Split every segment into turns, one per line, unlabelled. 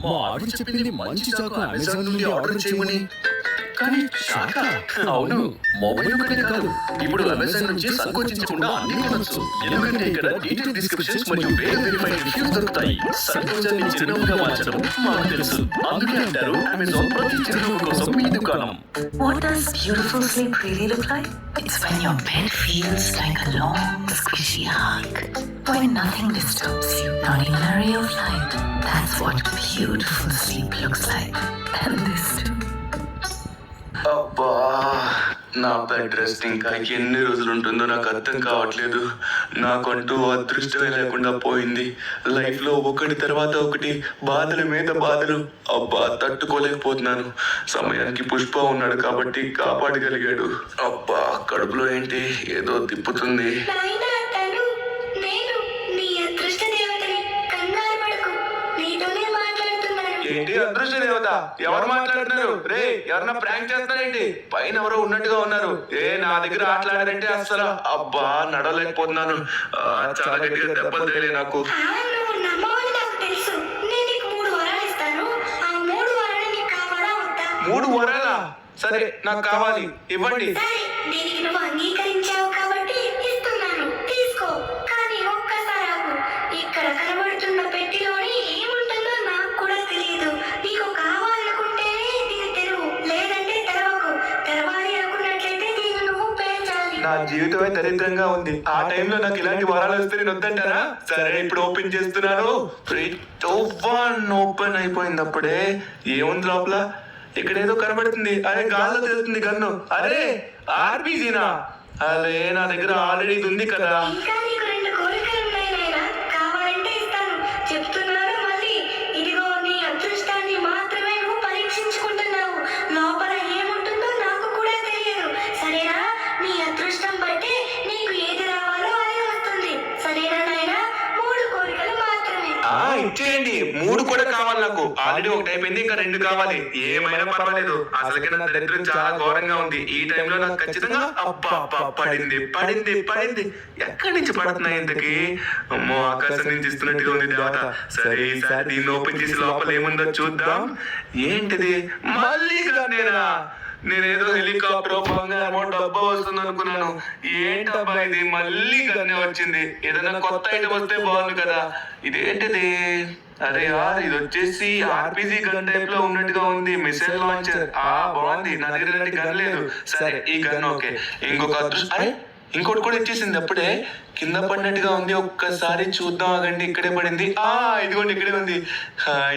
మా ఆవిడ చెప్పింది మంచి చాకు అమెజాన్ నుండి ఆర్డర్ చేయమని. కానీ షాకా? అవును, మొబైల్ ఒకటే కాదు, ఇప్పుడు అమెజాన్ నుంచి సంకోచించకుండా అన్ని కొనొచ్చు. ఎందుకంటే ఇక్కడ డీటెయిల్ డిస్క్రిప్షన్స్ మరియు వేరే వెరిఫైడ్ రివ్యూస్ దొరుకుతాయి. సంకోచాన్ని చిరునవ్వుగా మార్చడం మాకు తెలుసు. అందుకే అంటారు అమెజాన్ ప్రతి చిరునవ్వు కోసం మీ దుకాణం.
What does beautiful sleep really look like? It's when your bed feels like a long, squishy hug. When nothing disturbs you, not even a ray of light. That's what beautiful sleep looks like. And this too.
అబ్బా, నా bed rest ఇంకా ఎన్ని రోజులు ఉంటుందో నాకు అర్థం కావట్లేదు. నాకంటూ అదృష్టమే లేకుండా పోయింది. లైఫ్లో ఒకటి తర్వాత ఒకటి బాధల మీద బాధలు. అబ్బా, తట్టుకోలేకపోతున్నాను. సమయానికి పుష్ప ఉన్నాడు కాబట్టి కాపాడగలిగాడు. అబ్బా, కడుపులో ఏంటి ఏదో తిప్పుతుంది. ఏంటి అదృష్ట దేవత? ఎవరు మాట్లాడుతున్నారు? రే, ఎవరన్నా ప్రాంక్ చేస్తున్నారేంటి? పైన ఎవరో ఉన్నట్టుగా ఉన్నారు. నా దగ్గర ఆటలాడారంటే అసలు అబ్బా నడవలేకపోతున్నాను. చాలా గట్టిగా దెబ్బలు తగిలే నాకు. 3 వరాలా? సరే, నాకు కావాలి, ఇవ్వండి. నా జీవితమే దరిద్రంగా ఉంది. ఆ టైంలో నాకు ఇలాంటి వరాలు వస్తే నేను వద్దంటారా? సరే, ఇప్పుడు ఓపెన్ చేస్తున్నాను. 3, 2, 1 ఓపెన్ అయిపోయింది. అప్పుడే ఏముంది లోపల? ఇక్కడ ఏదో కనబడుతుంది. అరే, గాల్లో తెలుస్తుంది గన్ను. అరే, ఆర్బీజీనా? అరే, నా దగ్గర ఆల్రెడీ ఇది ఉంది కదా. ఇచ్చేయండి. 3 కూడా కావాలి నాకు. ఆల్రెడీ 1 అయిపోయింది, ఇంకా 2 కావాలి. ఏమైనా పర్వాలేదు. అసలుకే నా దరిద్రం చాలా ఘోరంగా ఉంది. ఈ టైంలో నాకు ఖచ్చితంగా పడింది పడింది పడింది. ఎక్కడి నుంచి పడుతున్నాయి ఇంతకి? అమ్మో, ఆకాశం నుంచి ఇస్తున్నట్టుగా ఉంది దేవత. సరే, ఈసారి దీన్ని ఓపెన్ చేసి లోపల ఏముందో చూద్దాం. ఏంటిది? మళ్ళీ నేనా? నేనేదో హెలికాప్టర్ బంగారమో డబ్బా వస్తుంది అనుకున్నాను. ఏంటబ్బా ఇది? మళ్ళీ గన్నే వచ్చింది. ఏదైనా కొత్త ఐటమ్ వస్తే బాగుంది కదా. ఇదేంటిది? అరే యార్, ఇది వచ్చేసి ఆర్పీజీ గన్ టైప్ లో ఉన్నట్టుగా ఉంది. Missile launcher. బాగుంది. నా దగ్గర ఇలాంటి గన్ లేదు. సరే, ఈ గన్ ఓకే. ఇంకొక అదృష్టం. ఇంకోటి కూడా ఇచ్చేసింది. అప్పుడే కింద పడినట్టుగా ఉంది. ఒక్కసారి చూద్దాం. ఆగండి, ఇక్కడే పడింది. ఇదిగోండి, ఇక్కడే ఉంది.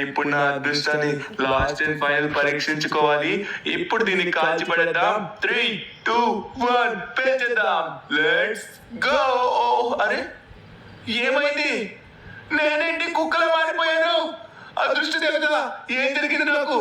ఇప్పుడు నా అదృష్టాన్ని లాస్ట్ అండ్ ఫైనల్ పరీక్షించుకోవాలి. ఇప్పుడు దీన్ని కాల్చి పడేద్దాం. 3, 2, 1 పేల్చేద్దాం. Let's go. అరే, ఏమైంది? నేనేంటి కుక్కలా మారిపోయాను? అదృష్ట దేవత, ఏం జరిగింది నాకు?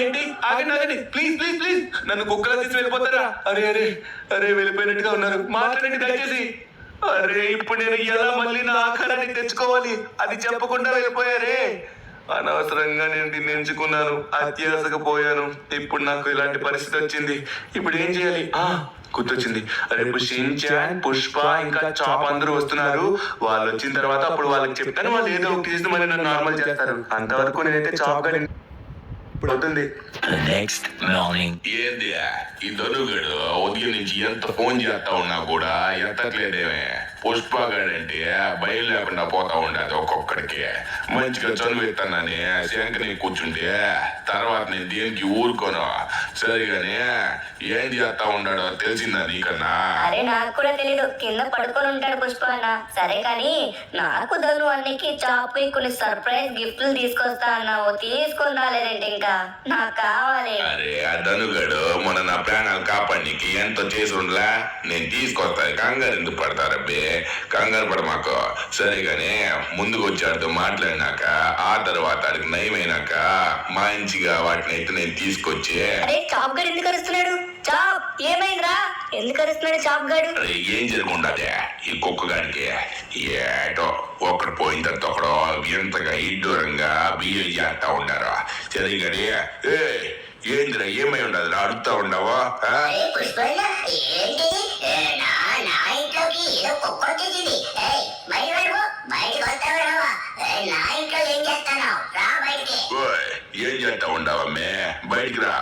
ఏంటి? ఆగండి, ప్లీజ్ ప్లీజ్ ప్లీజ్, నన్ను కుక్కలా తీసి వెళ్ళిపోతారా? అరే అరే అరే, వెళ్ళిపోయినట్టుగా ఉన్నారు. మాట్లాడండి దయచేసి. అరే, ఇప్పుడు నేను ఎలా మళ్ళీ నా ఆకారాన్ని తెచ్చుకోవాలి? అది చెప్పకుండా వెళ్ళిపోయారే. అనవసరంగా నేను దీన్ని ఎంచుకున్నాను. అత్యాశగా పోయాను. ఇప్పుడు నాకు ఇలాంటి పరిస్థితి వచ్చింది. ఇప్పుడు ఏం చేయాలి? గుర్తొచ్చింది. రేపు షిన్చాన్, పుష్ప, ఇంకా చాప్ అందరూ వస్తున్నారు. వాళ్ళు వచ్చిన తర్వాత అప్పుడు వాళ్ళకి చెప్తాను. వాళ్ళు ఏదో ఒకటి చేసి మళ్ళీ నన్ను నార్మల్ చేస్తారు. అంతవరకు నేనైతే చాప్ గా అవుతుంది.
Next morning. ఏంది ఈ ధనుగడు ఉదయం నుంచి ఎంత ఫోన్ చేస్తా ఉన్నా కూడా ఎత్తట్లేదేమే. పుష్పగాడంటే భయం లేకుండా పోతా ఉండదు. ఒక్కొక్కడికి మంచిగా చనువెత్తానని శంకని కూర్చుంటే తర్వాత నేను దేనికి ఊరుకోను. సరిగానే ఏం చేస్తా ఉన్నాడో తెలిసిందా నీకన్నా?
అరే, నాకు కూడా తెలీదు. కింద పడుకొని ఉంటాడు పుష్ప అన్న. సరే కానీ నాకు ధను అన్నికి చాపు కొన్ని సర్ప్రైజ్ గిఫ్ట్లు తీసుకొస్తా అన్నావు. తీసుకొని రాలేదంటే ఇంకా నాకు కావాలి.
అరే, ఆ ధనుగడు మొన్న నా ప్రాణాలు కాపాడికి ఎంతో చేసి ఉండలా. నేను తీసుకొస్తాను. కంగారు ఎందుకు పడతారబ్బే? కంగారు పడ మాకు. సరేగానే ముందుకు వచ్చాడుతో మాట్లాడినాక ఆ తర్వాత నయమైనాక మా ఆయన మంచిగా వాటిని అయితే నేను తీసుకొచ్చి
అరే చాప్ గడు ఎందుకు అరుస్తున్నాడు? చాప్ ఏమైందిరా? ఎందుకు అరుస్తున్నాడు చాప్ గడు?
అరే ఏం జరుగుండదే ఈ కుక్క గారికి ఏటో ఒకడు పోయిన తర్వాత ఒకడు ఎంతగా ఇడ్డూరంగా బియ్యం చేస్తా ఉండారు. సరే గడి ఏందిరా ఏమై ఉండదు అడుగుతా ఉండవా? ఏం చేస్తా ఉండవమ్మే బయటికి రా.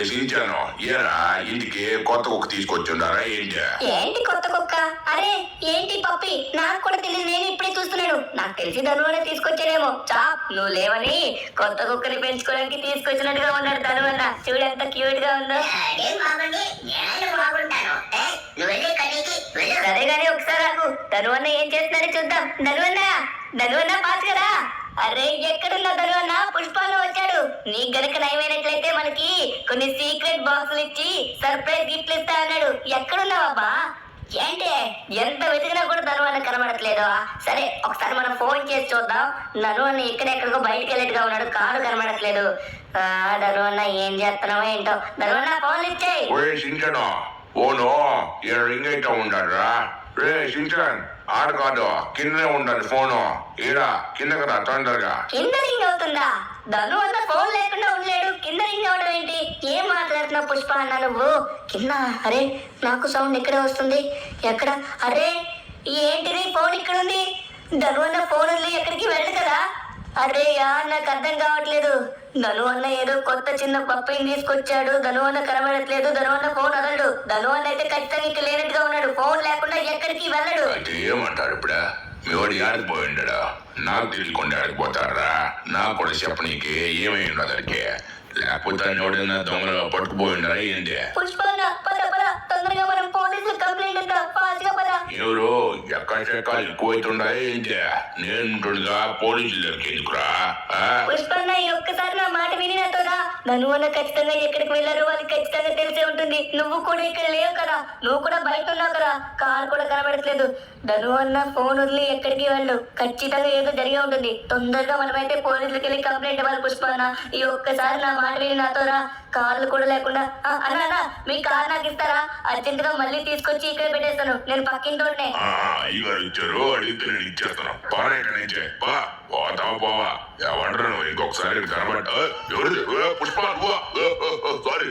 చించాను ఏరా ఇంటికి కొత్త కుక్క తీసుకొచ్చుండారా ఏంటి?
ఏంటి కొత్త కుక్క? అరే ఏంటి పప్పి? నాకు కూడా తెలియదు, నేను ఇప్పుడే చూస్తున్నాను. నాకు తెలిసి ధనువనే తీసుకొచ్చాడేమో. చాప్ నువ్వు లేవని కొత్త కుక్కని పెంచుకోవడానికి తీసుకొచ్చినట్టుగా ఉన్నాడు ధనువన్న. చూడు ఎంత క్యూట్ గా ఉందో. సరే గానీ ఒకసారి ఆగు. ధనువన్న ఏం చేస్తున్నాడో చూద్దాం. ధనువన్న పాస్ కదా? అరే ఎక్కడున్నా ధనువన్న? పుష్పాలు వచ్చాడు. నీకు గనక నయమైనట్లయితే మనకి కొన్ని సీక్రెట్ బాక్సులు ఇచ్చి సర్ప్రైజ్ గిఫ్ట్లు ఇస్తా అన్నాడు. ఎక్కడున్నావబ్బా? ఏంటి ఎంత వెతికినా కూడా ధనువన్న కనబడట్లేదు. సరే ఒకసారి మనం ఫోన్ చేసి చూద్దాం. ధనువన్న ఎక్కడెక్కడికో బయటకు వెళ్ళేట్టుగా ఉన్నాడు, కారు కనబడట్లేదు. ధనువన్న ఏం చేస్తున్నావో ఏంటో. ధనువన్న ఫోన్ ఇచ్చేయి.
ఓను రింగ్ అయితే ఉండాడురా. రే సించన్ ఆడ కాదు కిందనే ఉండాలి ఫోను. ఈడా కింద కదా తొందరగా.
కింద రింగ్ అవుతుందా? ధనువన్న ఫోన్ లేకుండా ఉండలేడు, కింద రింగ్ అవడం ఏంటి? ఏం మాట్లాడుతున్నావు పుష్ప అన్న నువ్వు? కింద? అరే నాకు సౌండ్ ఇక్కడే వస్తుంది. ఎక్కడ? అరే ఏంటిది ఫోన్ ఇక్కడ ఉంది? ధనువన్న ఫోన్ వదిలి ఎక్కడికి వెళ్ళదు కదా? అరే యార్ నాకు అర్థం కావట్లేదు. ధనువన్న ఏదో కొత్త చిన్న పప్పిని తీసుకొచ్చాడు. ధనువన్న కనబడట్లేదు. ధనువన్న ఫోన్ వదలడు. ధనువన్న అయితే ఖచ్చితంగా ఇక్కడ లేనట్టుగా ఉన్నాడు. ఫోన్ లేకుండా ఎక్కడికి వెళ్ళడు.
అయితే ఏమంటాడు ఇప్పుడు? మీ వాడు ఆడిపోయిండా? నాకు తెలియకుండా ఆడిపోతారా? నాకు కూడా చెప్పనీకి ఏమై ఉండదు అడిగి. లేకపోతే ఎవడైనా దొంగలు పట్టుకుపోయిండారా ఏంటి?
పుష్పన్న పద పద తొందరగా మనం పోలీసులు కంప్లైంట్ ఇద్దాం. ఫాస్ట్ గా పద.
ఎవరు ఎక్కడికెక్కలు ఎక్కువైతుండాయి ఏంటి? నేను పోలీసుల దగ్గరికి ఎందుకురా?
పుష్పన్న ఈ ఒక్కసారి నా మాట విని నాతో రా. ధనువన్న ఖచ్చితంగా ఎక్కడికి వెళ్ళారో వాళ్ళకి ఖచ్చితంగా తెలిసే ఉంటుంది. నువ్వు కూడా ఇక్కడ లేవు కదా, నువ్వు కూడా బయట ఉన్నావు కదా, కారు కూడా కనబడట్లేదు. ధనువన్న ఫోన్ వదిలి ఎక్కడికి వెళ్ళు. ఖచ్చితంగా ఏదో జరిగి ఉంటుంది. తొందరగా మనమైతే పోలీసులకి వెళ్ళి కంప్లైంట్ ఇవ్వాలి. పుష్పన్న ఈ ఒక్కసారి నా మాట విని నాతో రా. కార్లు కూడా లేకుండా అన్నా మీ కార్ నాకు ఇస్తారా? అర్జెంట్ గా మళ్ళీ తీసుకొచ్చి ఇక్కడ పెట్టేస్తాను. నేను పక్కింటోనే.
ఇచ్చారు అడిగితే నేను ఇచ్చేస్తాను. పారా ఇక్కడ నుంచే పోతావా పోవా. ఎవడరా నువ్వు ఇంకొకసారి కనబడ్డా? ఎవరు పుష్ప? సారీ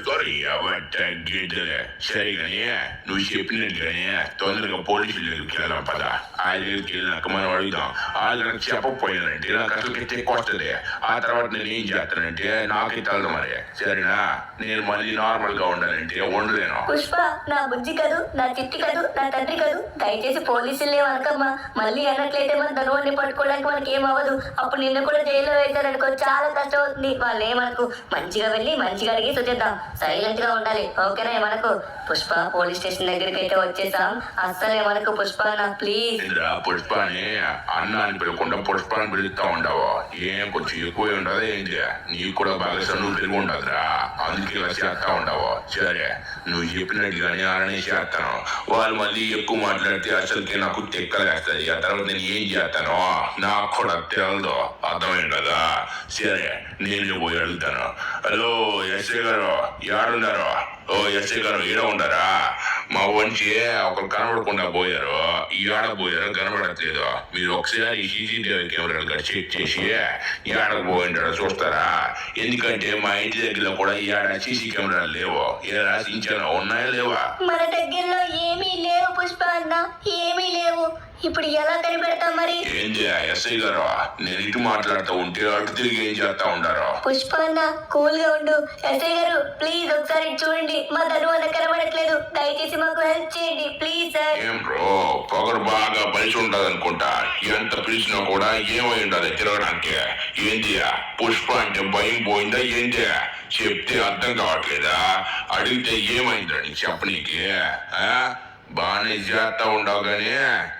సరే కానీ నువ్వు చెప్పినట్టుగానే తొందరగా పోలీసుల దగ్గరికి వెళ్దాం పద. ఆయన దగ్గరికి వెళ్ళినాక మనం అడుగుదాం. వాళ్ళు నాకు చెప్పకపోయానంటే నాకు అసలు ఎక్కువ వస్తుంది. ఆ తర్వాత నేను ఏం చేస్తానంటే నాకే తెలదు మరి. సరేనా? నేను మళ్ళీ నార్మల్ గా ఉండాలంటే ఉండలేను.
పుష్ప నా బుజ్జి కదూ, నా చిట్టి కదూ, నా తండ్రి కదూ. దయచేసి పోలీసులే అనకమ్మా. మళ్ళీ అన్నట్లయితే మన ధనువన్ని పట్టుకోవడానికి మనకి ఏమవ్వదు. అప్పుడు నిన్ను కూడా జైల్లో వేశారనుకో చాలా కష్టం అవుతుంది. వాళ్ళు ఏమనకు. మంచిగా వెళ్ళి మంచిగా అడిగి చూద్దాం. సైలెంట్ గా ఉండాలి ఓకేనా? ఏమనకు. పుష్ప పోలీస్ స్టేషన్ దగ్గరికి అయితే వచ్చేసాం. అస్సలు ఏమనకు పుష్ప నా ప్లీజ్.
పుష్పాని అన్న అని పిలవకుండా పుష్పాన్ని పిలుస్తా ఉండవు. ఏం కొంచెం ఎక్కువ ఉండదు ఏంటి? నీకు కూడా బాగా సన్ను పెరుగు ఉండదురా. అందుకే ఇలా చేస్తా ఉండవు. సరే నువ్వు చెప్పినట్టుగానే అలానే చేస్తాను. వాళ్ళు మళ్ళీ ఎక్కువ మాట్లాడితే అసలుకి నాకు తెక్కలేస్తుంది. ఆ తర్వాత నేను ఏం చేస్తాను నాకు కూడా తెలదు. అర్థమైంది కదా? సరే నేను పోయి అడుగుతాను. హలో ఎస్ఐ గారు ఏడున్నారు? ఓ ఎస్ఐ గారు ఈడ ఉండరా? మా వంచి ఒకరు కనబడకుండా పోయారు. ఏడ పోయారు కనబడట్లేదు. మీరు ఒకసారి సీసీటీవీ కెమెరాలు చెక్ చేసి ఏడకు పోయింటారో చూస్తారా? ఎందుకంటే మా ఇంటి దగ్గర కూడా ఏడ సీసీ కెమెరాలు లేవు. ఏడా సించాను ఉన్నాయా లేవా?
మన దగ్గరలో ఏమీ లేవు పుష్ప అన్న, ఏమీ లేవు. ఇప్పుడు ఎలా కనిపెడతాం మరి?
ఏంటి ఎస్ఐ గారు నేను ఇటు మాట్లాడుతూ ఉంటే అటు తిరిగి ఏం చేస్తా ఉంటారు?
పుష్ప అన్న కూల్ గా ఉండు. ఎస్ఐ గారు ప్లీజ్ ఒకసారి చూడండి. మా ధనువన్న కనబడట్లేదు. దయచేసి మాకు హెల్ప్ చేయండి ప్లీజ్ సార్.
ఏం బ్రో పొగరు బాగా బలిసి ఉండదు అనుకుంటా. ఎంత పిలిచినా కూడా ఏమై ఉండదు తిరగడానికి. ఏంటి పుష్ప అంటే భయం పోయిందా ఏంటి? చెప్తే అర్థం కావట్లేదా? అడిగితే ఏమైందని చెప్పనీకి? బాగానే చేస్తా ఉండవు కానీ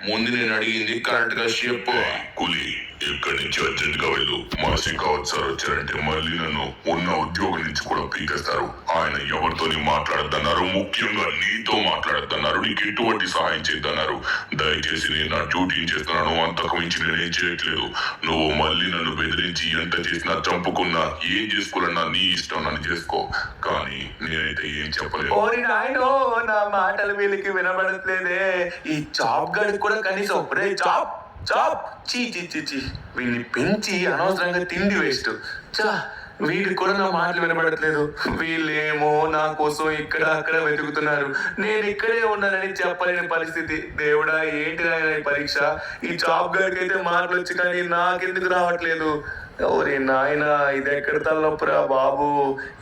ముందు నేను అడిగింది కరెక్ట్ గా చెప్పు. కూలి ఇక్కడి నుంచి అర్జెంట్ గా వెళ్ళు. మా షికావత్ సార్ వచ్చారంటే మళ్ళీ నన్ను ఉన్న ఉద్యోగం నుంచి కూడా పీకేస్తారు. ఆయన ఎవరితోని మాట్లాడద్దన్నారు, ముఖ్యంగా నీతో మాట్లాడద్దన్నారు, నీకు ఎటువంటి సహాయం చేద్దన్నారు. దయచేసి నేను నా డ్యూటీని చేస్తున్నాను, అంతకు మించి నేనేం చేయట్లేదు. నువ్వు మళ్ళీ నన్ను బెదిరించి ఎంత చేసినా, చంపుకున్నా, ఏం చేసుకోవాలన్నా నీ ఇష్టం, నన్ను చేసుకో. కానీ నేనైతే ఏం చెప్పలేదు.
ఓరి నాయనో, నా మాటలు వీళ్ళకి వినబడట్లేదే. ఈ చాప్ గడికి కూడా కనీసం రే చాప్ చాప్ చీ చీ చీ చీ, వీడిని పెంచి అనవసరంగా తిండి వేస్ట్. చా, వీడికి కూడా నా మాటలు వినబడట్లేదు. వీళ్ళేమో నా కోసం ఇక్కడ అక్కడ వెతుకుతున్నారు, నేను ఇక్కడే ఉన్నానని చెప్పలేని పరిస్థితి. దేవుడా, ఏంటి నాయన ఈ పరీక్ష? ఈ జాబ్ గడికి అయితే మాటలు వచ్చి కానీ నాకెందుకు రావట్లేదు? ఓరే నాయన, ఇది ఎక్కడ తలనొప్పురా బాబు.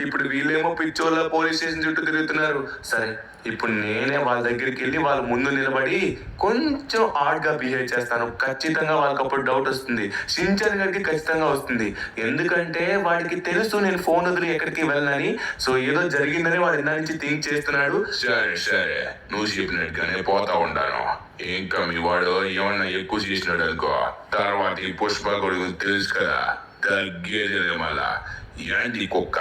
ఇప్పుడు వీళ్ళేమో పిచ్చోళ్ళ పోలీస్ స్టేషన్ చుట్టూ తిరుగుతున్నారు. సరే, ఇప్పుడు నేనే వాళ్ళ దగ్గరికి వెళ్ళి వాళ్ళ ముందు నిలబడి కొంచెం హార్డ్గా బిహేవ్ చేస్తాను. ఖచ్చితంగా వాళ్ళకి అప్పుడు డౌట్ వస్తుంది. షించాన్ గారికి ఖచ్చితంగా వస్తుంది. ఎందుకంటే వాడికి తెలుసు నేను ఫోన్ వదిలి ఎక్కడికి వెళ్ళనని. సో ఏదో జరిగిందని వాడు ఇందా నుంచి థింక్ చేస్తున్నాడు.
సరే సరే, నువ్వు చెప్పినట్టుగానే పోతా ఉండాను. ఇంకా మీ వాడు ఏమన్నా ఎక్కువ చేసినాడు అనుకో, తర్వాత ఈ పుష్ప గురించి తెలుసు కదా, తగ్గేదే. మళ్ళా ఏంటి కుక్క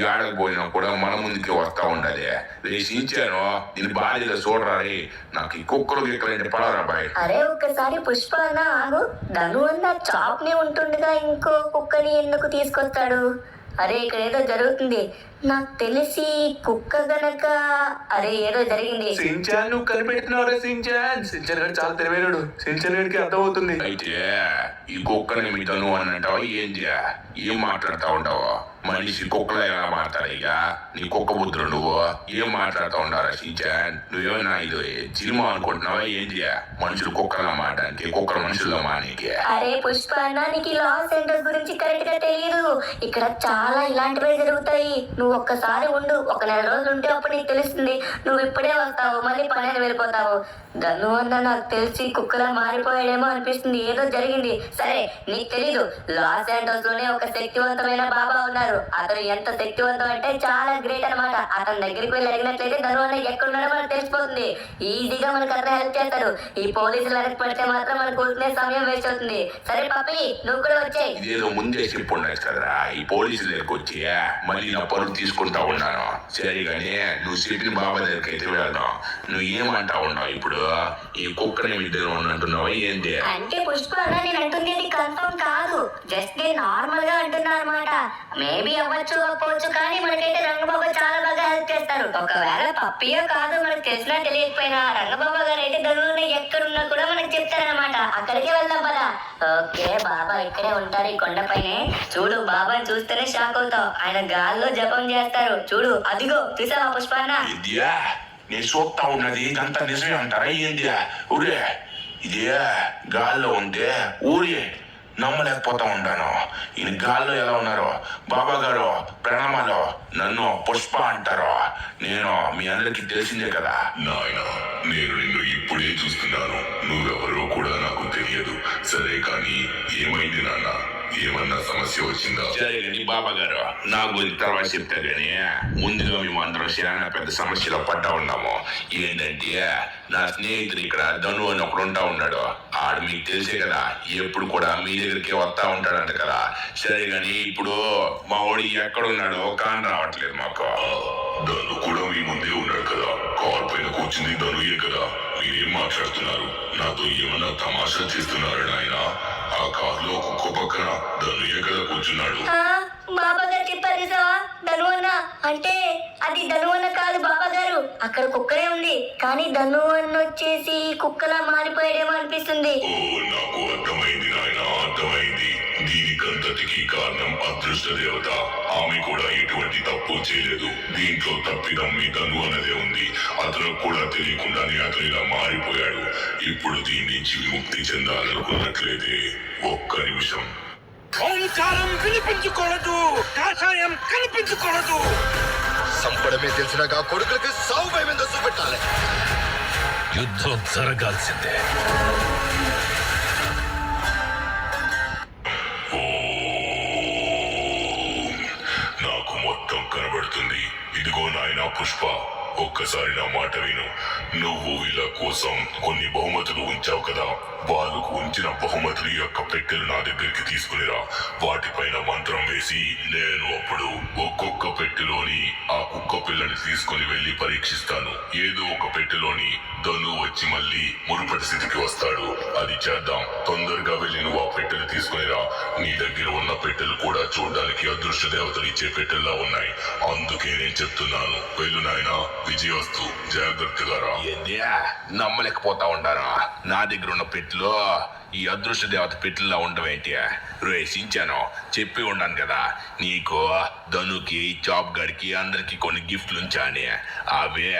ఏడకపోయినా కూడా మన ముందుకి వస్తా ఉండాలి. రేసించాను దీని బాధ్యత చూడరా. నాకు ఈ కుక్కలు గిక్కలంటే పడరా బాయ్.
అరే ఒక్కసారి పుష్ప అన్న ఆగు. ధను అన్న చాప్ ని ఉంటుండగా ఇంకో కుక్కని ఎందుకు తీసుకొస్తాడు? అరే ఇక్కడ ఏదో జరుగుతుంది. నాకు తెలిసి కుక్క గనక అరే ఏదో జరిగింది.
సించాన్ నువ్వు కనిపెడుతున్నావు. సించాన్ గారు చాలా తెలివైనడు. సించాన్ గారికి అర్థమవుతుంది.
అయితే ఈ కుక్కని మీ తను అని అంటావా? ఏం మాట్లాడుతా ఉంటావు? మనిషి కుక్కలో ఎలా మాట్లాడయ్యా? నీ కుక్క బుద్ధులు నువ్వు ఏం మాట్లాడుతూ ఉండారా సించాన్? నువ్వేమన్నా ఇది సినిమా అనుకుంటున్నావా? మనుషులు కుక్కలా మాట్లాడానికి, కుక్కలు మనుషుల్లో మానేకి.
అరే పుష్ప అన్న, నీకు ఈ లాస్ సెంటర్స్ గురించి కరెక్ట్ గా తెలియదు. ఇక్కడ చాలా ఇలాంటివే జరుగుతాయి. నువ్వు ఒక్కసారి ఉండు, ఒక నెల రోజులు ఉంటే అప్పుడు నీకు తెలుస్తుంది. నువ్వు ఇప్పుడే వస్తావు, మళ్ళీ పని వెళ్ళిపోతావు. ధను అన్న నాకు తెలిసి కుక్కలా మారిపోయాడేమో అనిపిస్తుంది. ఏదో జరిగింది. సరే, నీకు తెలీదు, లాస్ ఏంజల్స్ లోనే ఒక శక్తివంతమైన బాబా ఉన్నారు. అతను ఎంత శక్తివంతం అంటే చాలా గ్రేట్ అన్నమాట. అతని దగ్గరికి వెళ్ళి అడిగినట్లయితే ధను అన్న ఎక్కడున్నాడో మనకు తెలిసిపోతుంది. ఈజీగా మనకు అతను హెల్ప్ చేస్తాడు. ఈ పోలీసులు అరెస్ట్ పడితే మాత్రం మనకు కూర్చునే సమయం వేస్ట్ అవుతుంది. సరే పప్పి, నువ్వు కూడా వచ్చాయి.
ఇదేదో ముందే చెప్పు కదరా, ఈ పోలీసుల దగ్గరకు వచ్చి మళ్ళీ నా పరువు తీసుకుంటా ఉన్నాను. సరిగానే నువ్వు చెప్పిన బాబా దగ్గరికి అయితే వెళ్దాం. నువ్వు ఏమంటా ఉన్నావు ఇప్పుడు? ఈ కుక్కని మీ దగ్గర ఉన్నట్టున్నావా ఏంటి?
అంటే పుష్ప అన్న, నేను అంటుంది అది కన్ఫర్మ్ కాదు. జస్ట్ నేను నార్మల్ గా అంటున్నా అనమాట. మేబీ అవ్వచ్చు అవ్వచ్చు, కానీ మనకైతే రంగబాబు చాలా బాగా హెల్ప్ చేస్తారు. ఒకవేళ పప్పియో కాదు మనకు తెలిసినా తెలియకపోయినా రంగబాబు గారు అయితే ధనువుని ఎక్కడున్నా కూడా మనకు చెప్తారనమాట. అక్కడికే వెళ్దాం పదా. ఓకే, బాబా ఇక్కడే ఉంటారు ఈ కొండపైనే. చూడు, బాబాని చూస్తేనే షాక్ అవుతావు. ఆయన గాల్లో జపం చేస్తారు. చూడు, అదిగో చూసావా పుష్ప అన్న?
నేను చూస్తా ఉన్నది ఇదంతా నిజమే అంటారా ఏంది? ఊరే ఇదే గాల్లో ఉంటే ఊరే నమ్మలేకపోతా ఉంటాను. ఈయన గాల్లో ఎలా ఉన్నారో. బాబా గారు ప్రణామాలు. నన్ను పుష్ప అంటారు. నేను మీ అందరికి తెలిసిందే కదా. నాయన, నేను నిన్ను ఇప్పుడే చూస్తున్నాను. నువ్వెవరో కూడా నాకు తెలియదు. సరే కానీ ఏమైంది నాన్న? ఏమన్నా సమస్య వచ్చిందా? సరే కానీ బాబా గారు, నా గురించి తర్వాత చెప్తా కానీ ముందుగా మేము అందరం చాలా పెద్ద సమస్యలో పడ్డా ఉన్నాము. ఏంటంటే నా స్నేహితుడు ఇక్కడ ధను అని ఒకడు ఉంటా ఉన్నాడు. ఆడు మీకు తెలిసే కదా, ఎప్పుడు కూడా మీ దగ్గరికి వస్తా ఉంటాడంట కదా. సరే కానీ ఇప్పుడు మా వాడు ఎక్కడున్నాడో కాని రావట్లేదు మాకు. ధను కూడా మీ ముందే ఉన్నాడు కదా, కార్ పైన కూర్చుంది ధనుయే కదా. మీరేం మాట్లాడుతున్నారు? నాతో ఏమన్నా తమాషా చేస్తున్నారు నాయన? ఆ కారులో ఒక్కొక్క పక్కన ధనుయే కదా కూర్చున్నాడు.
బాబా గారు చెప్పారు చూసావా, ధను అన్న అంటే అది ధను అన్న కాదు బాబా గారు. అక్కడ కుక్కనే ఉంది, కానీ ధను అన్న వచ్చేసి కుక్కలా మారిపోయాడేమో అనిపిస్తుంది.
ఓ, నాకు అర్థమైంది నాయన, అర్థమైంది. దీనికంతటికి కారణం అదృష్ట దేవత. ఆమె కూడా ఎటువంటి తప్పు చేయలేదు. దీంట్లో తప్పిదం మీ ధను అన్నదే ఉంది. అతను కూడా తెలియకుండానే అతను ఇలా మారిపోయాడు. ఇప్పుడు దీని నుంచి విముక్తి చెందాలనుకున్నట్లయితే ఒక్క నిమిషం.
ఓంకారం వినిపించకూడదు, కాషాయం కనిపించకూడదు.
సంపడమే తెలిసినాక కొడుకులకి సాగు భయమేందో చూపెట్టాలి.
యుద్ధం జరగాల్సిందే.
నాకు మొత్తం కనబడుతుంది. ఇదిగో నాయన పుష్ప, ఒక్కసారి నా మాట విను. నువ్వు వీళ్ళ కోసం కొన్ని బహుమతులు ఉంచావు కదా, వాళ్ళకు ఉంచిన బహుమతుల యొక్క పెట్టెలు నా దగ్గరికి తీసుకునిరా. వాటిపైన మంత్రం వేసి నేను అప్పుడు ఒక్కొక్క పెట్టెలోని ఆ కుక్క పిల్లని తీసుకుని వెళ్లి పరీక్షిస్తాను. ఏదో ఒక పెట్టెలోని ధను వచ్చి మళ్ళీ మునుపటి స్థితికి వస్తాడు. అది చేద్దాం. తొందరగా వెళ్ళి నువ్వు ఆ పెట్టెలు తీసుకునిరా. నీ దగ్గర ఉన్న పెట్టెలు కూడా చూడడానికి అదృష్ట దేవతలు ఇచ్చే పెట్టెల్లా ఉన్నాయి. అందుకే నేను చెప్తున్నాను, వెళ్ళు నాయనా. విజయవస్తు. జాగ్రత్తగా రా. నమ్మలేకపోతా ఉండారా, నా దగ్గర ఉన్న పెట్టెలు ఈ అదృష్ట దేవత పెట్టెల్లా ఉండవేంటి? రేసించాను, చెప్పి ఉన్నాను కదా నీకు. ధనుకి, జాబ్ గడికి అందరికి కొన్ని గిఫ్ట్లు ఉంచాని. అవే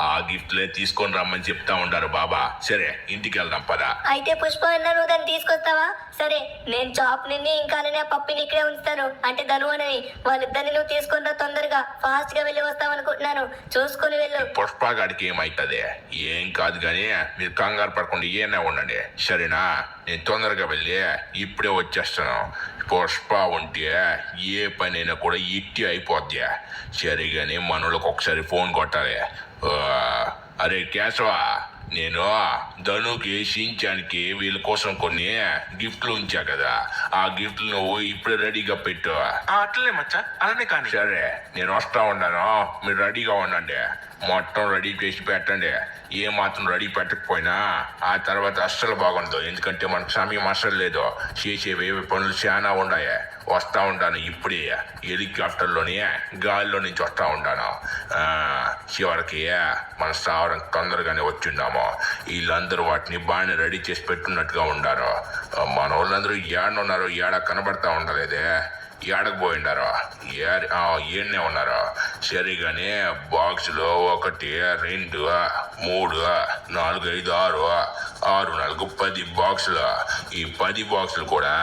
ఆ గిఫ్ట్లే తీసుకొని రమ్మని చెప్తా ఉండారు బాబా. సరే, ఇంటికి వెళ్దాం పదా.
అయితే పుష్ప అన్న నువ్వు దాన్ని తీసుకొస్తావా? సరే, నేను చాప్ నిన్ను ఇంకా పప్పిని ఇక్కడే ఉంచుతాను. అంటే ధను అని వాళ్ళిద్దరిని నువ్వు తీసుకుని రా. తొందరగా ఫాస్ట్ గా వెళ్ళి వస్తావు అనుకుంటున్నాను. చూసుకుని వెళ్ళు.
పుష్ప గాడికి ఏమైతుంది? ఏం కాదు గాని మీరు కంగారు పడకుండా ఏనా ఉండండి, సరేనా? నేను తొందరగా వెళ్ళి ఇప్పుడే వచ్చేస్తాను. పుష్ప ఉంటే ఏ పనైనా కూడా ఇట్టి అయిపోద్ది. సరిగాని మనోళ్ళకి ఒకసారి ఫోన్ కొట్టాలి. అరే కేశవ, నేను ధనుకి, షించానికి వీళ్ళ కోసం కొన్ని గిఫ్ట్లు ఉంచా కదా, ఆ గిఫ్ట్లు నువ్వు ఇప్పుడే రెడీగా పెట్టు.
అట్లనే మచ్చా, అలానే కానీ.
సరే, నేను వస్తా ఉన్నాను. మీరు రెడీగా ఉండండి. మొత్తం రెడీ చేసి పెట్టండి. ఏ మాత్రం రెడీ పెట్టకపోయినా ఆ తర్వాత అస్సలు బాగుండదు. ఎందుకంటే మనకు సమయం అస్సలు లేదు. చేసేవి పనులు చాలా ఉన్నాయి. వస్తా ఉంటాను ఇప్పుడే. హెలికాప్టర్లోనే గాలిలో నుంచి వస్తా ఉంటాను. చివరికి మన స్థావరం తొందరగానే వచ్చిన్నాము. వీళ్ళందరూ వాటిని బాగానే రెడీ చేసి పెట్టున్నట్టుగా ఉండారు. మన వాళ్ళందరూ ఏడున్నారు, ఏడ కనబడతా ఉండలేదే. ఏడకు పోయిండారు, ఏడనే ఉన్నారు. సరిగానే బాక్సులు 1 2 3 4 5 6 6 4 10 బాక్సులు. ఈ 10 బాక్సులు కూడా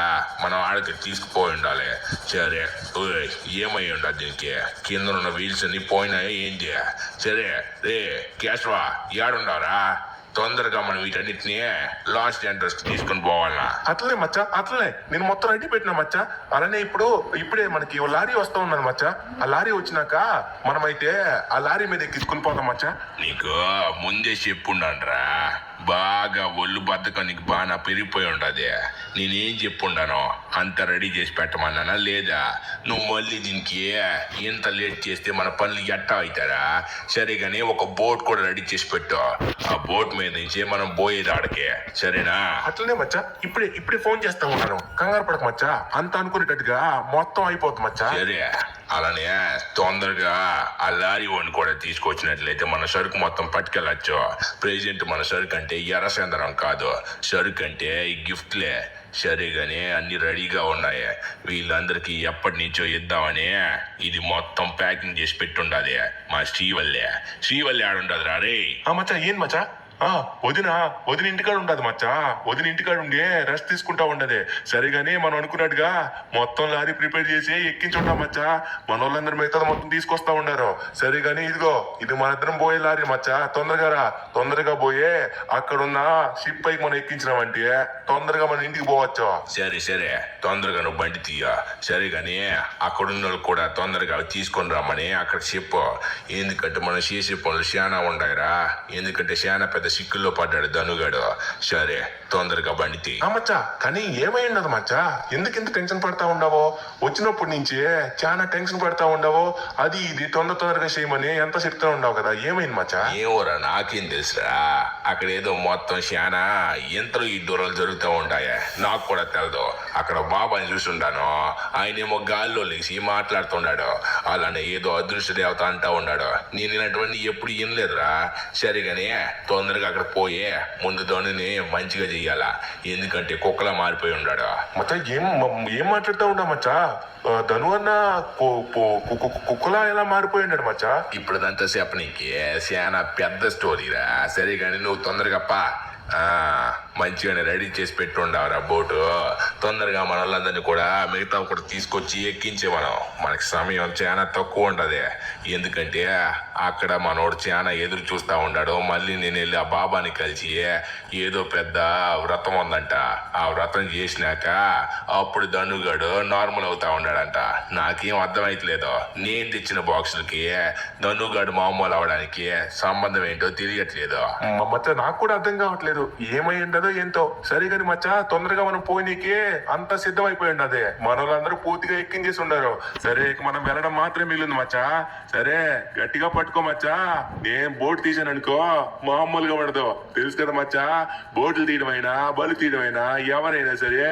మనం ఆడకి తీసుకుపోయి ఉండాలి. సరే, ఏమై ఉండాలి దీనికి? కింద ఉన్న వీల్స్ అన్ని పోయినాయి ఏంటి? సరే రే కేశవ, ఏడుండారా? తొందరగా మనం వీటన్నిటిని లాస్ట్ ఎంట్రన్స్ తీసుకుని పోవాలా?
అట్లనే మచ్చా, అట్లనే నేను మొత్తం రెడీ పెట్టినా మచ్చా. అలానే ఇప్పుడే మనకి ఓ లారీ వస్తా ఉన్నది మచ్చా. ఆ లారీ వచ్చినాక మనమైతే ఆ లారీ మీద ఎక్కించుకుని పోతాం మచ్చా.
నీకు ముందే చెప్పుండానురా, బాగా ఒళ్ళు బద్దకం నీకు బాగా పెరిగిపోయి ఉండదు. నేనేం చెప్పుండాను? అంత రెడీ చేసి పెట్టమన్నానా లేదా? నువ్వు మళ్ళీ దీనికి ఇంత లేట్ చేస్తే మన పనులు ఎట్టా అవుతారా? సరేగానే ఒక బోట్ కూడా రెడీ చేసి పెట్టు. ఆ బోట్ మీద నుంచే మనం పోయేది ఆడకే, సరేనా?
అట్లనే మచ్చా, ఇప్పుడే ఫోన్ చేస్తా ఉన్నాను. కంగారు పడక మచ్చా, అంత అనుకునేటట్టుగా మొత్తం అయిపోతుంది మచ్చా.
సరే, అలానే తొందరగా ఆ లారీ వాడిని కూడా తీసుకొచ్చినట్లయితే మన సరుకు మొత్తం పట్టుకెళ్ళచ్చు. ప్రెజెంట్ మన సరుకు అంటే ఎర్రచందనం కాదు, సరుకు అంటే ఈ గిఫ్ట్లే. సరేగానే అన్ని రెడీగా ఉన్నాయి. వీళ్ళందరికీ ఎప్పటి నుంచో ఇద్దామని ఇది మొత్తం ప్యాకింగ్ చేసి పెట్టుండాలి మా శ్రీవల్లి ఆడుండదు రా రే.
మచ్చా, ఏం మచ్చా? వదిన ఇంటికాడ ఉండదు మచ్చా. వదిన ఇంటికాడ ఉండే రెస్ట్ తీసుకుంటా ఉండదే. సరిగానే మనం అనుకున్నట్టుగా మొత్తం లారీ ప్రిపేర్ చేసి ఎక్కించుంటాం మచ్చా. మన వాళ్ళందరూ మిగతా మొత్తం తీసుకొస్తా ఉండారు. సరిగానే ఇదిగో, ఇది మన ఇద్దరం పోయే లారీ మచ్చా. తొందరగా పోయే అక్కడున్న షిప్ పైకి మనం ఎక్కించినామంటే తొందరగా మన ఇంటికి పోవచ్చు.
సరే, తొందరగా నువ్వు బండి తీయ. సరిగానే అక్కడున్న వాళ్ళు కూడా తొందరగా తీసుకొని రమ్మని అక్కడ చెప్పు. ఎందుకంటే మనం చేసే పనులు చాలా ఉన్నాయిరా. ఎందుకంటే చాలా పెద్ద సిక్కుల్లో పడ్డాడు ధనుగాడు. సరే, తొందరగా బండి తీ.
మచ్చా, కానీ ఏమై ఉండదు మచ్చా. ఎందుకు టెన్షన్ పడతా ఉండవో? వచ్చినప్పటి నుంచి చాలా టెన్షన్ పడతా ఉండవో. అది ఇది తొందరగా చేయమని ఎంత చెప్తా ఉండవు కదా, ఏమైంది మచ్చా?
ఏమోరా, నాకేం తెలుసురా. అక్కడ ఏదో మొత్తం చాలా ఎంతలో ఈ దూరాలు జరుగుతూ ఉంటాయి. నాకు కూడా తెలదు. అక్కడ బాబాని చూసుండాను. ఆయనేమో గాల్లో లేచి మాట్లాడుతున్నాడు. అలానే ఏదో అదృష్ట దేవత అంటా ఉన్నాడు. నేను ఇలాంటివన్నీ ఎప్పుడు వినలేదురా. సరిగానే తొందరగా అక్కడ పోయి ముందు ధనుని మంచిగా చెయ్యాలా. ఎందుకంటే కుక్కలా మారిపోయి ఉన్నాడు.
మచ్చా, ఏం మాట్లాడుతూ ఉండవు మచ్చా? ధను అన్న కుక్కలా ఎలా మారిపోయి ఉన్నాడు మచ్చా?
ఇప్పుడుదంతా చెప్పనీకి చాలా పెద్ద స్టోరీరా. సరే కానీ నువ్వు తొందరగా పా. మంచిగానే రెడీ చేసి పెట్టుండవరా బోటు. తొందరగా మన వాళ్ళందరినీ కూడా మిగతా కూడా తీసుకొచ్చి ఎక్కించే మనకి సమయం చాలా తక్కువ ఉంటది. ఎందుకంటే అక్కడ మనోడు చాలా ఎదురు చూస్తా ఉన్నాడు. మళ్ళీ నేను వెళ్ళి ఆ బాబాని కలిసి ఏదో పెద్ద వ్రతం ఉందంట, ఆ వ్రతం చేసినాక అప్పుడు ధనుగాడు నార్మల్ అవుతా ఉన్నాడంట. నాకేం అర్థమైతలేదు. నేను తెచ్చిన బాక్సులకి ధనుగాడు మామూలు అవడానికి సంబంధం ఏంటో తెలియట్లేదు.
మచ్చా నాకు కూడా అర్థం కావట్లేదు, ఏమై ఉండదో ఏంటో. సరే కానీ మచ్చా తొందరగా మనం పోనీకి అంత సిద్ధమైపోయి ఉండదే. మన వాళ్ళందరూ పూర్తిగా ఎక్కించేసి ఉన్నారు. సరే ఇక మనం వెళ్ళడం మాత్రమే మిగిలింది మచ్చా. సరే గట్టిగా పట్టుకో మచ్చా. నేను బోట్ తీసాను అనుకో మామూలుగా పడదు, తెలుసు కదా మచ్చా. బోట్లు తీయడమైనా బలు తీయడమైనా ఎవరైనా సరే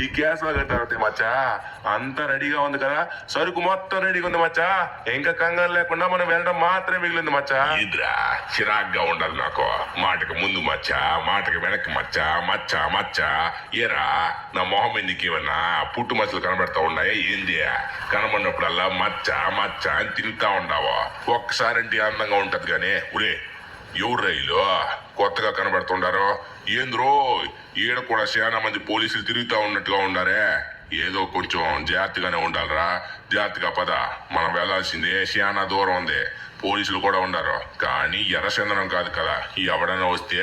ఈ గ్యాస్ లో కట్టారు మచ్చా. అంతా రెడీగా ఉంది కదా, సరుకు మొత్తం రెడీగా ఉంది మచ్చా. ఇంకా కంగారు లేకుండా మనం వెళ్ళడం మాత్రమే మిగిలింది మచ్చా.
ఇద్రా చిరాగ్గా ఉండాలి నాకు. మాటకి ముందు మచ్చా, మాటకి వెనక్కి మచ్చా. మచ్చా మచ్చా ఏరా నా మొహం ఎందుకు ఏమన్నా పుట్టు మచ్చలు కనబడతా ఉన్నాయా ఏంది? కనబడినప్పుడల్లా మచ్చా మచ్చా అని తిరుగుతా ఉండవా? ఒక్కసారంటే అందంగా ఉంటది కానీ ఉరే ఎవరు రైలు కొత్తగా కనబడుతుండారో ఏంద్రో? ఈడ కూడా చాలా మంది పోలీసులు తిరుగుతా ఉన్నట్టుగా ఉన్నారే. ఏదో కొంచెం జాగ్రత్తగానే ఉండాలిరా. జాగ్రత్తగా పద, మనం వెళ్లాల్సిందే. చాలా దూరం ఉంది, పోలీసులు కూడా ఉన్నారు. కానీ ఎర్రచందనం కాదు కదా, ఎవడైనా వస్తే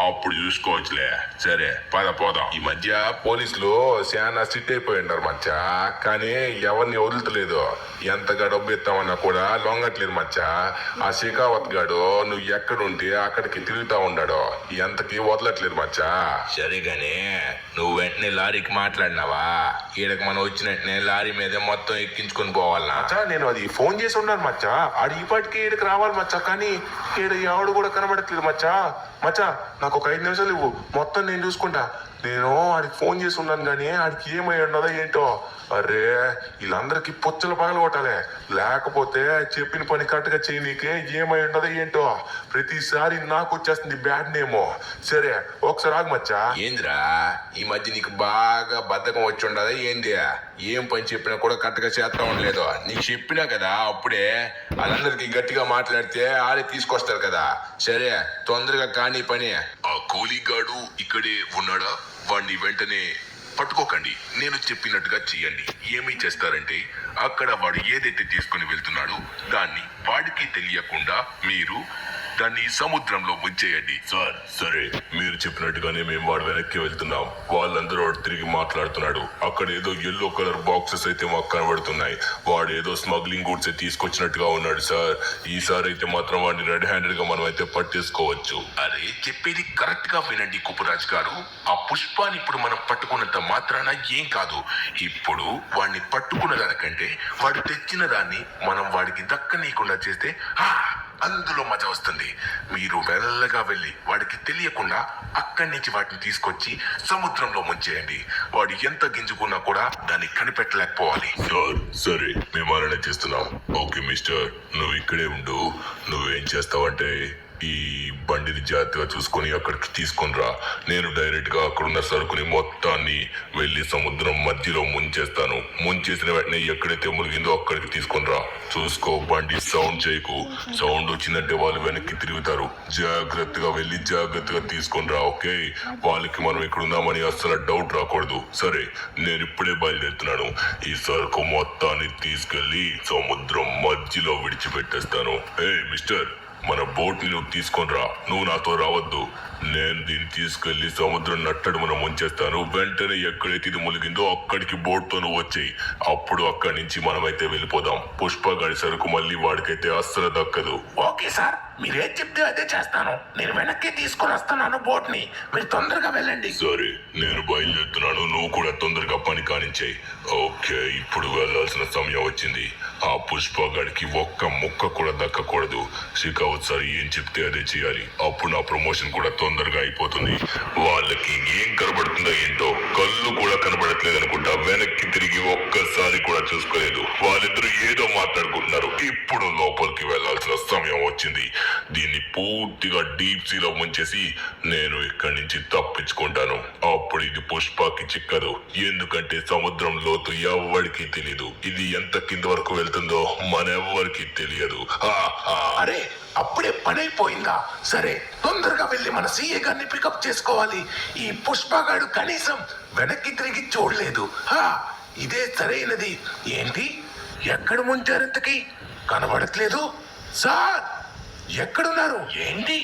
అప్పుడు చూసుకోవచ్చులే. సరే పద పోదాం. ఈ మధ్య పోలీసులు చాలా స్ట్రిక్ట్ అయిపోయి ఉన్నారు మచ్చా. కానీ ఎవరిని వదులుతలేదు. ఎంతగా డబ్బు ఇస్తామన్నా కూడా లొంగట్లేదు మచ్చా. ఆ షెకావత్ గాడు నువ్వు ఎక్కడుంటే అక్కడికి తిరుగుతా ఉన్నాడు, ఎంతకి వదలట్లేదు మచ్చా. సరిగానే నువ్వు వెంటనే లారీకి మాట్లాడినావా? ఈడకి మనం వచ్చినట్టునే లారీ మీద మొత్తం ఎక్కించుకొని పోవాలా?
నేను అది ఫోన్ చేసి ఉన్నాను మచ్చా. ఆడు ఇప్పటికి ఈడకి రావాలి మచ్చా, కానీ ఈడ ఎవడు కూడా కనబడట్లేదు మచ్చా. మచ్చా నాకు ఒక 5 నిమిషాలు ఇవ్వు, మొత్తం నేను చూసుకుంటా. నేను ఆడికి ఫోన్ చేసి ఉన్నాను కానీ ఆడికి ఏమై ఉన్నదో ఏంటో. అరే వీళ్ళందరికీ పుచ్చలు పగలు కొట్టాలి, లేకపోతే చెప్పిన పని కరెక్ట్గా చేయనీకే ఏమై ఉన్నదో ఏంటో. ప్రతిసారి నాకు వచ్చేస్తుంది బ్యాడ్ నేమో. సరే ఒకసారి ఆగు మచ్చా.
ఏందిరా ఈ మధ్య నీకు బాగా బద్ధకం వచ్చి ఉండదా ఏంది? ఏం పని చెప్పినా కూడా కరెక్ట్గా చేస్తా ఉండలేదు. నీకు చెప్పినా కదా అప్పుడే, వాళ్ళందరికీ గట్టిగా మాట్లాడితే ఆడే తీసుకొస్తారు కదా. సరే తొందరగా కానీ పని. ఆ కూలీగాడు ఇక్కడే ఉన్నాడా? వాడిని వెంటనే పట్టుకోకండి, నేను చెప్పినట్టుగా చెయ్యండి. ఏమీ చేస్తారంటే అక్కడ వాడు ఏదైతే తీసుకుని వెళ్తున్నాడో దాన్ని వాడికి తెలియకుండా మీరు దాన్ని సముద్రంలో ముంచేయండి. సార్ సరే మీరు చెప్పినట్టుగానే మేము వాడు వెనక్కి వెళ్తున్నాం. వాళ్ళందరూ వాడు తిరిగి మాట్లాడుతున్నాడు. అక్కడ ఏదో ఎల్లో కలర్ బాక్సెస్ అయితే మాకు కనబడుతున్నాయి. వాడు ఏదో స్మగ్లింగ్ గూడ్స్ తీసుకొచ్చినట్టుగా ఉన్నాడు సార్. ఈసారి అయితే మాత్రం వాడిని రెడ్ హ్యాండెడ్ గా మనం అయితే పట్టేసుకోవచ్చు. అరే చెప్పేది కరెక్ట్ గా వినండి కుప్పరాజ్ గారు. ఆ పుష్పాన్ని ఇప్పుడు మనం పట్టుకున్నంత మాత్రాన ఏం కాదు. ఇప్పుడు వాడిని పట్టుకున్న దానికంటే వాడు తెచ్చిన దాన్ని మనం వాడికి దక్కనీయకుండా చేస్తే అందులో మజా వస్తుంది. మీరు మెల్లగా వెళ్ళి వాడికి తెలియకుండా అక్కడి నుంచి వాటిని తీసుకొచ్చి సముద్రంలో ముంచేయండి. వాడు ఎంత గింజుకున్నా కూడా దాన్ని కనిపెట్టలేకపోవాలి. సరే మేము అలానే చేస్తున్నాం. ఓకే మిస్టర్, నువ్వు ఇక్కడే ఉండు. నువ్వేం చేస్తావంటే ఈ బండిని జాగ్రత్తగా చూసుకొని అక్కడికి తీసుకొని రా. నేను డైరెక్ట్ గా అక్కడున్న సరుకుని మొత్తాన్ని వెళ్ళి సముద్రం మధ్యలో ముంచేస్తాను. ముంచేసిన వెంటనే ఎక్కడైతే మునిగిందో అక్కడికి తీసుకొని రా. చూసుకో, బండి సౌండ్ చేయకు. సౌండ్ వచ్చిందంటే వాళ్ళు వెనక్కి తిరుగుతారు. జాగ్రత్తగా వెళ్ళి జాగ్రత్తగా తీసుకొని రా. ఓకే, వాళ్ళకి మనం ఇక్కడ ఉన్నామని అస్సలు డౌట్ రాకూడదు. సరే నేను ఇప్పుడే బయలుదేరుతున్నాను. ఈ సరుకు మొత్తాన్ని తీసుకెళ్లి సముద్రం మధ్యలో విడిచిపెట్టేస్తాను. ఏ మిస్టర్, మన బోట్ ని నువ్వు తీసుకొని రా. నువ్వు నాతో రావద్దు. నేను దీన్ని తీసుకెళ్లి సముద్రం నట్టడు మనం ముంచేస్తాను. వెంటనే ఎక్కడైతే ఇది ములిగిందో అక్కడికి బోట్ తో నువ్వు వచ్చేయి. అప్పుడు అక్కడి నుంచి మనమైతే వెళ్ళిపోదాం. పుష్ప గాడి సరుకు మళ్ళీ వాడికైతే అస్సలు దక్కదు.
ఓకే సార్, మీరేం చెప్తే అదే చేస్తాను. నేను వెనక్కి తీసుకొని వస్తున్నాను బోట్ ని, మీరు తొందరగా వెళ్ళండి.
సరే నేను బయలుదేరుతున్నాను. నువ్వు కూడా తొందరగా పని కానించాయి. ఓకే, ఇప్పుడు వెళ్లాల్సిన సమయం వచ్చింది. ఆ పుష్ప గాడికి ఒక్క ముక్క కూడా దక్కకూడదు. షెకావత్ సార్ ఏం చెప్తే అదే చేయాలి. అప్పుడు నా ప్రమోషన్ కూడా తొందరగా అయిపోతుంది. వాళ్ళకి ఏం కనబడుతుందో ఏంటో, కళ్ళు కూడా కనబడట్లేదు అనుకుంటా. వెనక్కి తిరిగి ఒక్కసారి కూడా చూసుకోలేదు. వాళ్ళిద్దరూ ఏదో మాట్లాడుకుంటున్నారు. ఇప్పుడు లోపలికి వెళ్లాల్సిన సమయం వచ్చింది. దీన్ని పూర్తిగా డీప్ సీలో ముంచేసి నేను ఇక్కడి నుంచి తప్పించుకుంటాను. అప్పుడు ఇది పుష్పకి చిక్కదు. ఎందుకంటే సముద్రం లోతు ఎవరికి తెలీదు. ఇది ఎంత కింద వరకు వెళ్తుందో మనెవ్వరికి తెలియదు.
అరే అప్పుడే పని అయిపోయిందా? సరే తొందరగా వెళ్ళి మన సీఏ గారిని పికప్ చేసుకోవాలి. ఈ పుష్పగాడు కనీసం వెనక్కి తిరిగి చూడలేదు. ఇదే సరైనది. ఏంటి ఎక్కడ ముంచారు? ఇంతకి కనబడట్లేదు. సార్ ఎక్కడున్నారు? ఏంటి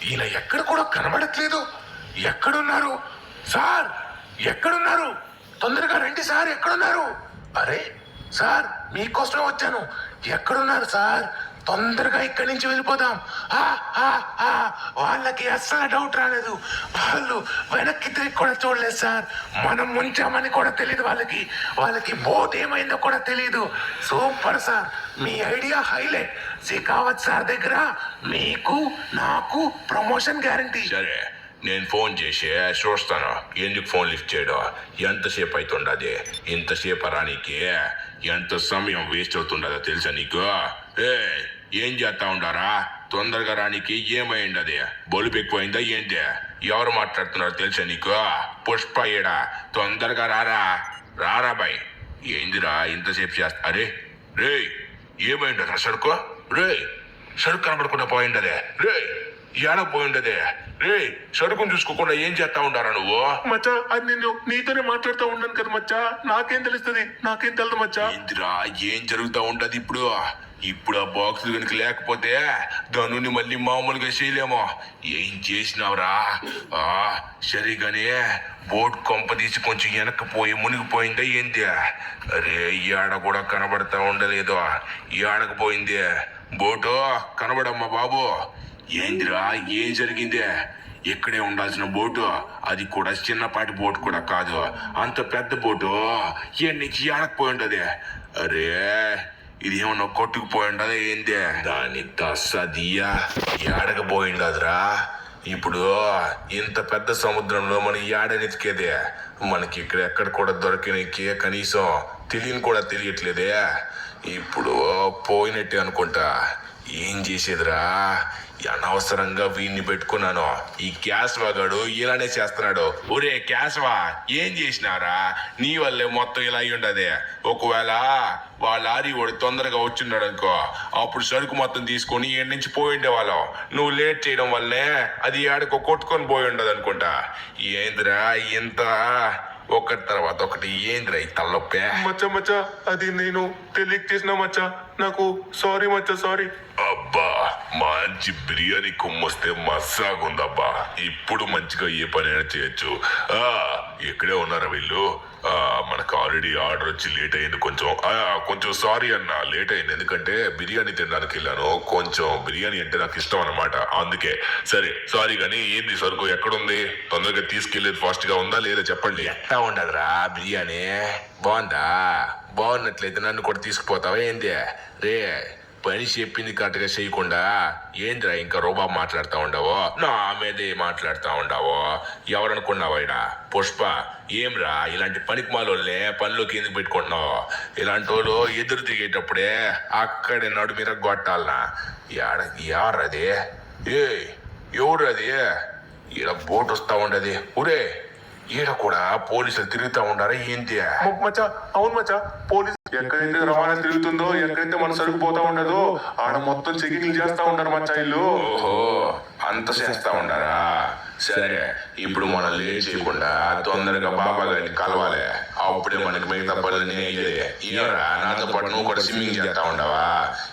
ఈయన ఎక్కడ కూడా కనబడట్లేదు. ఎక్కడున్నారు సార్? ఎక్కడున్నారు? తొందరగా రండి సార్. ఎక్కడున్నారు? అరే సార్ మీకోసమే వచ్చాను. ఎక్కడున్నారు సార్? తొందరగా ఇక్కడి నుంచి వెళ్ళిపోదాం. వాళ్ళకి అస్సలు డౌట్ రాలేదు. వాళ్ళు వెనక్కి తిరిగి కూడా చూడలేదు సార్. మనం ముంచామని కూడా తెలియదు వాళ్ళకి. వాళ్ళకి బోట్ ఏమైందో కూడా తెలియదు. సూపర్ సార్, మీ ఐడియా హైలైట్. శిఖావత్ సార్ దగ్గర మీకు నాకు ప్రమోషన్ గ్యారంటీ.
సరే నేను ఫోన్ చేసి చూస్తాను. ఎందుకు ఫోన్ లిఫ్ట్ చేయడం? ఎంతసేపు అవుతుండది? ఇంతసేపు రానికి ఎంత సమయం వేస్ట్ అవుతుండదో తెలుసా నీకు? ఏం చేస్తా ఉండారా? తొందరగా రానికి ఏమైండది? బలుపు ఎక్కువైందా ఏంటి? ఎవరు మాట్లాడుతున్నారో తెలుసా నీకు? పుష్ప ఏడా? తొందరగా రారా. రారా బాయ్. ఏందిరా ఇంతసేపు చేస్తా? అరే రే ఏమైండరా సరుకు? రే సరుకు కనబడకుండా పోయిండదే. రే ఏడ పోయిండదే. రే సరుకును చూసుకోకుండా ఏం చేస్తా ఉండారా నువ్వు?
మచ్చా అది నేను నీతోనే మాట్లాడుతూ ఉన్నాను కదా మచ్చా. నాకేం తెలుస్తుంది? నాకేం తెలదు మచ్చా.
ఏందిరా ఏం జరుగుతా ఉండదు ఇప్పుడు? ఇప్పుడు ఆ బాక్సులు కనుక లేకపోతే ధనుని మళ్ళీ మామూలుగా చేయలేమో. ఏం చేసినావురా? సరిగానే బోట్ కొంప తీసి కొంచెం వెనక్కిపోయి మునిగిపోయిందా ఏంది? అరే ఏడ కూడా కనబడతా ఉండలేదు. ఏడకు పోయింది బోటు? కనబడమ్మా బాబు. ఏందిరా ఏం జరిగింది? ఇక్కడే ఉండాల్సిన బోటు, అది కూడా చిన్నపాటి బోటు కూడా కాదు, అంత పెద్ద బోటు నుంచి ఏడకపోయి ఉండదు. అరే ఇది ఏమన్నా కొట్టుకుపోయి ఉండదా ఏంది? దాని తస్సదియా ఏడకపోయిండదురా. ఇప్పుడు ఇంత పెద్ద సముద్రంలో మనం ఏడనెతికేదే? మనకి ఇక్కడ ఎక్కడ కూడా దొరకనికి కనీసం తెలియని కూడా తెలియట్లేదే. ఇప్పుడు పోయినట్టే అనుకుంటా. ఏం చేసేదిరా? అనవసరంగా వీడిని పెట్టుకున్నాను. ఈ క్యాస్వా గడు ఇలానే చేస్తున్నాడు. ఒరే క్యాస్వా ఏం చేసినారా? నీ వల్లే మొత్తం ఇలా అయి ఉండదే. ఒకవేళ వాళ్ళ లారీ వాడు తొందరగా వచ్చిన్నాడు అనుకో, అప్పుడు సరుకు మొత్తం తీసుకొని ఏడు నుంచి పోయిండే వాళ్ళం. నువ్వు లేట్ చేయడం వల్లే అది ఏడకో కొట్టుకొని పోయి ఉండదు అనుకుంటా. ఏందిరా ఇంత ఒకటి తర్వాత ఒకటి? ఏందిరా ఈ తలనొప్పే?
మచ్చా మచ్చా అది నేను తెలియక చేసిన మచ్చా. నాకు సారీ మచ్చా, సారీ.
అబ్బా మంచి బిర్యానీ కొమ్మొస్తే మస్సాగుందబ్బా. ఇప్పుడు మంచిగా ఏ పనైనా చేయొచ్చు. ఇక్కడే ఉన్నారా వీళ్ళు? మనకు ఆల్రెడీ ఆర్డర్ వచ్చి లేట్ అయింది. కొంచెం సారీ అన్న, లేట్ అయింది. ఎందుకంటే బిర్యానీ తినడానికి వెళ్ళాను. కొంచెం బిర్యానీ అంటే నాకు ఇష్టం అన్నమాట, అందుకే. సరే సారీ కానీ ఏంది సరుకు ఎక్కడుంది? తొందరగా తీసుకెళ్లేది ఫాస్ట్ గా ఉందా లేదా చెప్పండి.
ఎట్టా ఉండదురా బిర్యానీ? బాగుందా? బాగున్నట్లయితే నన్ను కూడా తీసుకుపోతావా ఏంది? రే పని చెప్పింది కరెక్ట్గా చేయకుండా ఏంద్రా ఇంకా రోబా మాట్లాడుతూ ఉండవో? నా మీదే మాట్లాడుతూ ఉండవో? ఎవరనుకున్నావైనా? పుష్ప ఏమ్రా ఇలాంటి పనికి మాలోనే పనిలోకి ఎందుకు పెట్టుకుంటున్నావు? ఇలాంటి వాళ్ళు ఎదురు తిరిగేటప్పుడే అక్కడే నడు మీద కొట్టాలనా? ఎవరది? ఎవరది? ఈడ బోట్ వస్తా ఉండది. ఊరే ఈడ కూడా పోలీసులు తిరుగుతా ఉండారా ఏంటి?
మచ్చా అవును మచ్చా, పోలీసు ఎక్కడైతే రవాణా తిరుగుతుందో, ఎక్కడైతే మన సరుకు పోతా ఉండదో ఆడ మొత్తం చెకింగ్లు చేస్తా ఉంటారు మచ్చా ఇల్లు.
ఓహో అంత చేస్తా ఉండారా? సరే ఇప్పుడు మనం లేట్ చేయకుండా తొందరగా బాబా గారిని కలవాలి. అప్పుడే మనకి మిగతా పనులు అయ్యేది. ఏమరా నాతో పాటు నువ్వు కూడా స్విమ్మింగ్ చేస్తా ఉండవా?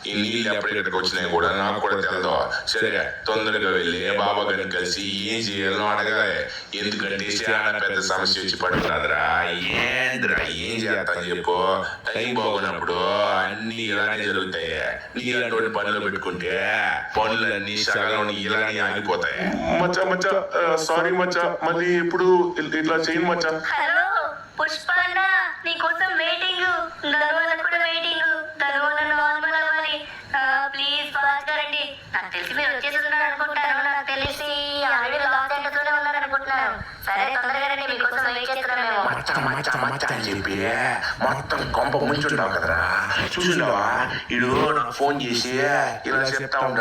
ఈ నీళ్ళు ఎప్పటికక్కడికి వచ్చినాయి కూడా నాకు కూడా తెలదు. సరే తొందరగా వెళ్ళి బాబా గారిని కలిసి ఏం చేయాలో అడగాలి. ఎందుకంటే చాలా పెద్ద సమస్య వచ్చి పడుతున్నదిరా. ఏంద్రా ఏం చేస్తాను చెప్పు? టైం బాగున్నప్పుడు అన్ని ఇలానే జరుగుతాయి. నీలాంటి పనులు పెట్టుకుంటే పనులన్నీ సగం ఇలానే ఆగిపోతాయి.
మచ్చా మచ్చా సారీ మచ్చా, మళ్ళీ ఇప్పుడు ఇట్లా చేయను మచ్చా.
హలో పుష్ప అన్న, నీకోసం వెయిటింగ్. ధనువన్న కూడా వెయిటింగ్. ధనువన్న నార్మల్ అవ్వాలి. ప్లీజ్ ఫాస్ట్ గా రండి. నాకు తెలిసి మీరు వచ్చేస్తున్నారు అనుకుంటాను. నాకు తెలిసి ఆల్రెడీ లాస్ సెంటర్స్ లోనే ఉన్నారు అనుకుంటున్నాను. సరే తొందరగా రండి, మీకోసం వెయిట్ చేస్తున్నాం మేము.
మచ్చ అని చెప్పి మొత్తం కొంప ముంచుంటావు కదరా. చూసినావా ఇడు నాకు ఫోన్ చేసి ఇలా చెప్తా ఉంటాడు.